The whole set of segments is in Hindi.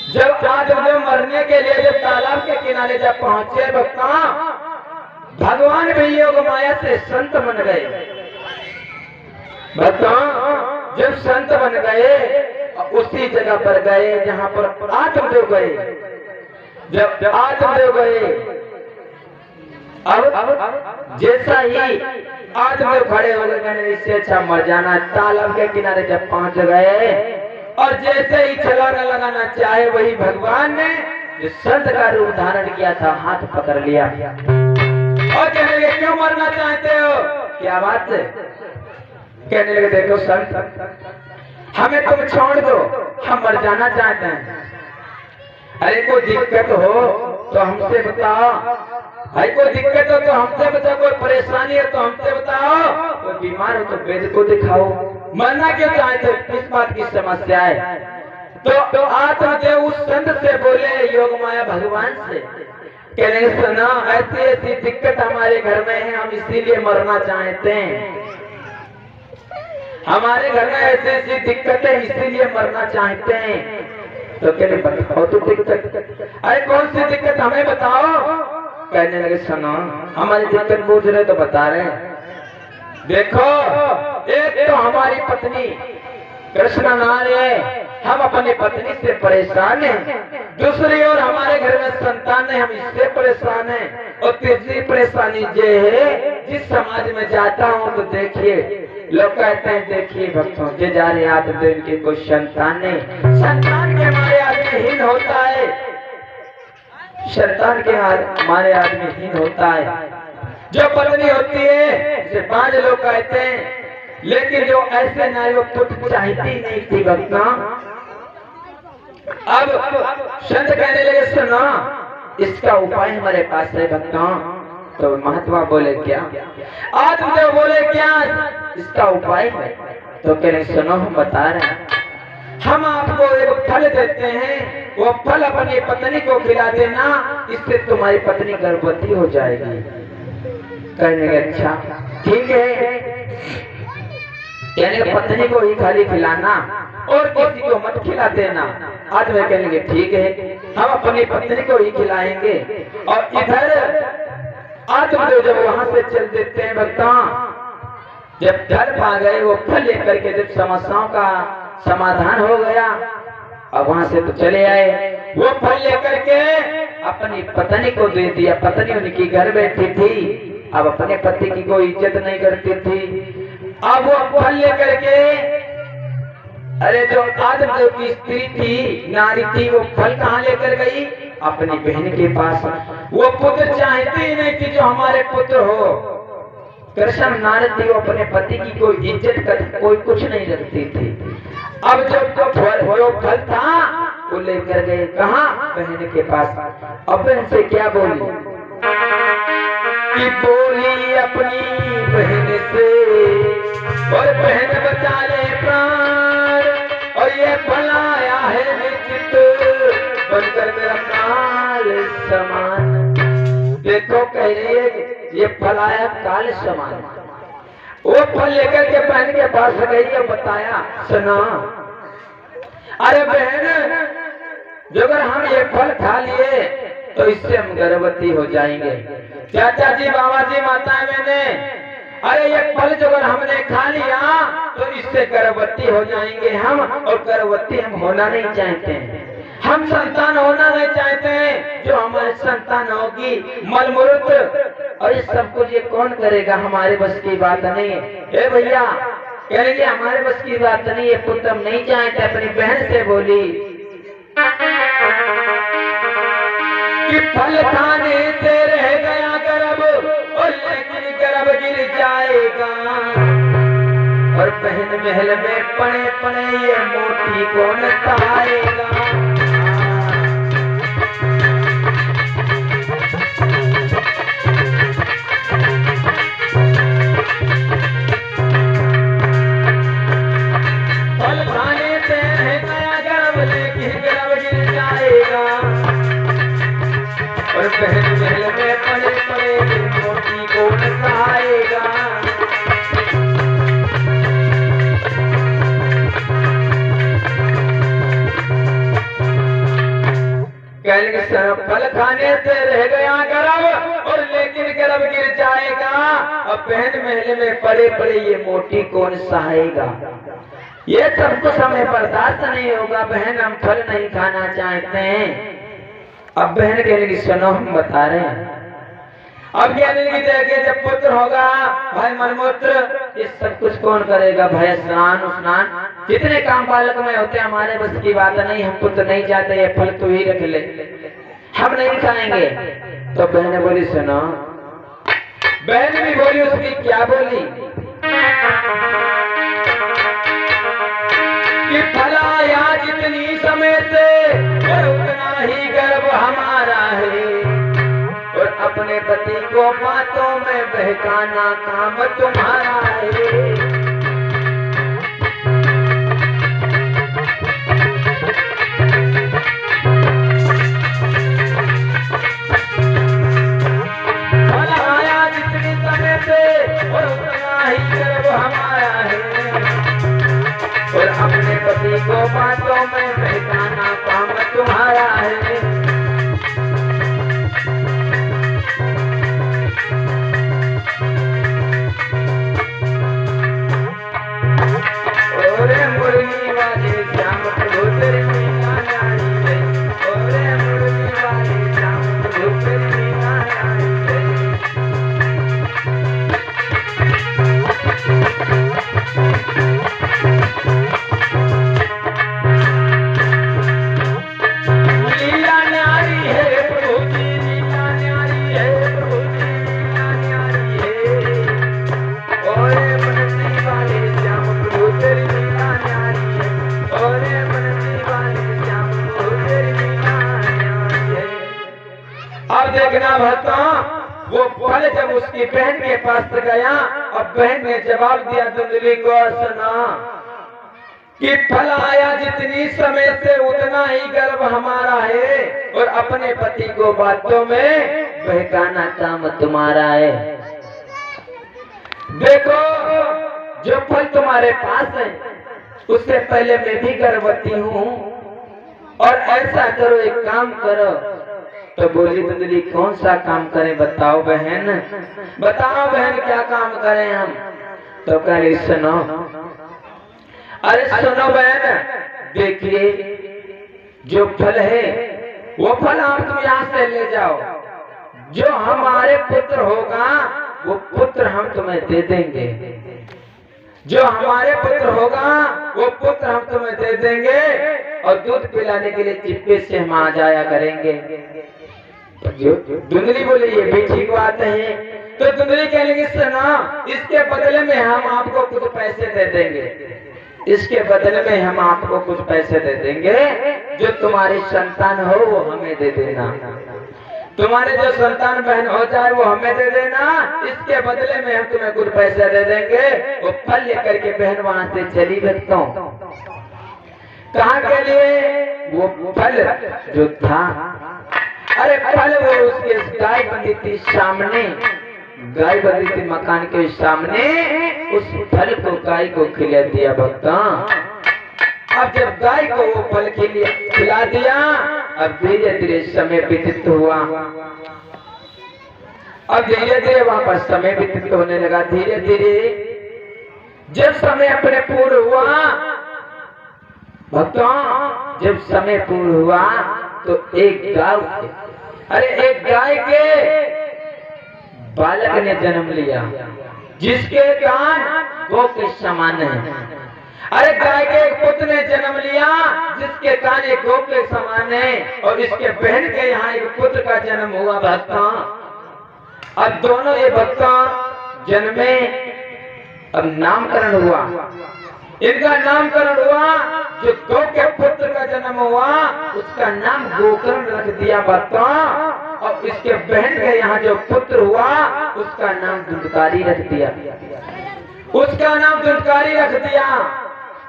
जब आदमदेव मरने के लिए जब तालाब के किनारे जब पहुंचे भक्ता, भगवान भी योग माया से संत बन गए। भक्ता जब संत बन गए उसी जगह पर गए जहां पर आदमदेव गए। जब आदमदेव गए, अब जैसा ही आदमदेव खड़े हो गए, इससे अच्छा मर जाना। तालाब के किनारे जब पहुंच गए और जैसे ही छलांग लगाना चाहे, वही भगवान ने जो संत का रूप धारण किया था हाथ पकड़ लिया और कहने लगे क्यों मरना चाहते हो? क्या बात है? कहने लगे देखो संत, हमें तुम छोड़ दो, हम मर जाना चाहते हैं। अरे कोई दिक्कत हो तो हमसे बताओ, भाई कोई दिक्कत हो तो हमसे बताओ, कोई परेशानी है तो हमसे बताओ, कोई बीमार हो तो वैद्य को दिखाओ, मरना क्यों चाहते हो? किस बात की समस्या है? तो आत्मदेव उस संत से बोले, योग माया भगवान से, कहने सुना ऐसी ऐसी दिक्कत हमारे घर में है, हम इसीलिए मरना चाहते हैं। हमारे घर में ऐसी ऐसी दिक्कत है इसीलिए मरना चाहते हैं। तो कहने बताओ तो दिक्कत, अरे कौन सी दिक्कत हमें बताओ? कहने लगे सुनो हमारी दिक्कत पूछ रहे तो बता रहे हैं। देखो एक तो हमारी पत्नी कृष्ण नारी है, हम अपनी पत्नी से परेशान हैं। दूसरी ओर हमारे घर में संतान है, हम इससे परेशान हैं। और तीसरी परेशानी ये है, जिस समाज में जाता हूँ तो देखिए लोग कहते हैं देखिए भक्तों के जा रहे आदमदेव की कोई संतान नहीं, संतान के हमारे आदमी हीन होता है, संतान के हमारे आदमी हीन होता है। जो पत्नी होती है उसे 5 लोग कहते हैं, लेकिन जो ऐसे नारी वो पुत्र चाहती नहीं थी भक्ता। अब संत कहने लगे सुनो इसका उपाय हमारे पास है भक्ता। तो महात्मा बोले क्या? आदमदेव बोले क्या इसका उपाय है? तो कहने सुनो हम बता रहे हैं, हम आपको एक फल देते हैं, वो फल अपनी पत्नी को खिला देना, इससे तुम्हारी पत्नी गर्भवती हो जाएगी। कहने लगे अच्छा ठीक है, यानी पत्नी को ही खाली खिलाना और किसी को मत खिला देना। आदमी कहने लगे ठीक है, हम अपनी पत्नी को ही खिलाएंगे। और इधर आदमदेव जब वहां से चल देते हैं भक्ता, जब घर पा गए वो फल लेकर के, जब समस्याओं का समाधान हो गया अब वहां से तो चले आए, वो फल लेकर के अपनी पत्नी को दे दिया। पत्नी उनकी घर बैठी थी, अब अपने पति की कोई इज्जत नहीं करती थी। अब वो फल लेकर के, अरे जो आदमदेव की स्त्री थी, नारी थी, वो फल कहाँ लेकर गई? अपनी बहन के पास। वो पुत्र चाहती ही नहीं थी जो हमारे पुत्र हो। कृष्ण नारी थी, वो अपने पति की कोई इज्जत कर कोई कुछ नहीं रखती थी। अब जब जो फल था वो लेकर गए कहाँ? बहन के पास। अब बहन से क्या बोली कि बोली अपनी बहन से, और बहन बचा ले प्राण, और ये फल आया है निश्चित बनकर मेरा काल समान। देखो कह रही है ये फल आया काल समान। वो फल लेकर के बहन के पास गई और बताया सुना, अरे बहन जो अगर हम ये फल खा लिए तो इससे हम गर्भवती हो जाएंगे। चाचा जी, बाबा जी, माता मैंने, अरे ये फल जो अगर हमने खा लिया तो इससे गर्भवती हो जाएंगे हम, और गर्भवती हम होना नहीं चाहते हैं, हम संतान होना नहीं चाहते हैं। जो हमारी संतान होगी मलमूत्र और ये सब कुछ ये कौन करेगा? हमारे बस की बात नहीं है। ए भैया कहेंगे हमारे बस की बात नहीं है, पुत्र हम नहीं चाहते। अपनी बहन से बोली कि फल खाने से रह गया गर्भ, और लेकिन गर्भ गिर जाएगा, और बहन महल में पड़े पड़े ये मोती कौन सहाएगा। फल खाने से रह गया गर्भ, लेकिन गर्भ गिर जाएगा, और बहन महल में पड़े पड़े मोती कौन सहाएगा। कहेंगे फल खाने से रह गया गर्भ और लेकिन गर्भ गिर जाएगा। अब बहन महल में पड़े पड़े ये मोटी कौन सहाएगा। ये सब कुछ हमें बर्दाश्त नहीं होगा बहन, हम फल नहीं खाना चाहते हैं। अब बहन कहने की सुनो, हम बता रहे हैं। अब कहने की देखिए जब पुत्र होगा भाई मलमूत्र ये सब कुछ कौन करेगा भाई, स्नान स्नान जितने काम बालक में होते हमारे बस की बात नहीं, हम पुत्र नहीं चाहते, ये फल तू ही रख ले, हम नहीं खाएंगे। तो बहन बोली सुनो, बहन भी बोली, उसकी क्या बोली कि फलाया जितनी समय से और उतना ही गर्व हमारा है और अपने पति को बातों में बहकाना काम तुम्हारा है। फलाया जितनी समय से और उतना ही गर्व हमारा है और अपने पति को बातों में बहकाना काम तुम्हारा है। ओरे मुरली वाले श्याम प्रभु तेरी मीना न्यारी है, ओरे मुरली वाले श्याम प्रभु तेरी मीना न्यारी है। लीला न्यारी है प्रभु की लीला न्यारी है, प्रभु की लीला न्यारी है। ओरे मुरली वाले श्याम प्रभु तेरी लीला न्यारी है, ओरे मुरली वाले श्याम प्रभु तेरी लीला न्यारी है। अब देखना भक्तों, वो फल जब उसकी बहन के पास गया और बहन ने जवाब दिया धुंधली को, सुना कि फल आया जितनी समय से उतना ही गर्व हमारा है और अपने पति को बातों में बहकाना काम तुम्हारा है। देखो जो फल तुम्हारे पास है उससे पहले मैं भी गर्भवती हूँ और ऐसा करो, एक काम करो। तो बोली धुंधली कौन सा काम करें बताओ बहन, बताओ बहन क्या काम करें हम। तो कह सुनो, अरे सुनो बहन, देखिए जो फल है वो फल आप तुम यहाँ से ले जाओ, जो हमारे पुत्र होगा वो पुत्र हम तुम्हें दे देंगे, जो हमारे पुत्र होगा वो पुत्र हम तुम्हें दे देंगे और दूध पिलाने के लिए चिप्पे से हम आ जाया करेंगे। धुंधली बोले ये भी ठीक बात है। तो धुंधली कहने की सुना, इसके बदले में हम आपको कुछ पैसे दे देंगे, इसके बदले में हम आपको कुछ पैसे दे देंगे, जो तुम्हारी संतान हो वो हमें दे देना, तुम्हारे जो संतान बहन हो जाए वो हमें दे देना, इसके बदले में हम तुम्हें कुछ पैसे दे देंगे। वो फल लेकर के बहन वहां से चली बच्चों, कहाँ के लिए, वो फल जो था, अरे फल वो उसके गाय बंधी थी सामने, गाय बंधी थी मकान के सामने, उस फल को गाय को खिला दिया भक्ता। अब जब गाय को वो फल खिला दिया, अब धीरे धीरे समय व्यतीत हुआ, अब धीरे धीरे वहां पर समय व्यतीत होने लगा। धीरे धीरे जब समय अपने पूर्ण हुआ भक्तों, जब समय पूर्ण हुआ तो एक गाय के बालक ने जन्म लिया, जिसके कान गौ के समान है। अरे गाय के एक पुत्र ने जन्म लिया जिसके कान एक गौ के समान है और इसके बहन के यहाँ एक पुत्र का जन्म हुआ भक्ता। अब दोनों ये भक्ता जन्मे, अब नामकरण हुआ, इनका नामकरण हुआ। जो गौ के पुत्र का जन्म हुआ उसका नाम गोकर्ण रख दिया भक्ता, और इसके बहन के यहाँ जो पुत्र हुआ उसका नाम दुधकारी रख दिया, उसका नाम दुधकारी रख दिया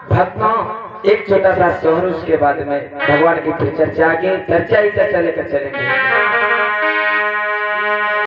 भक्तों। एक छोटा सा शोहर, उसके बाद में भगवान की चर्चा आगे, चर्चा ही चर्चा लेकर चलेंगे।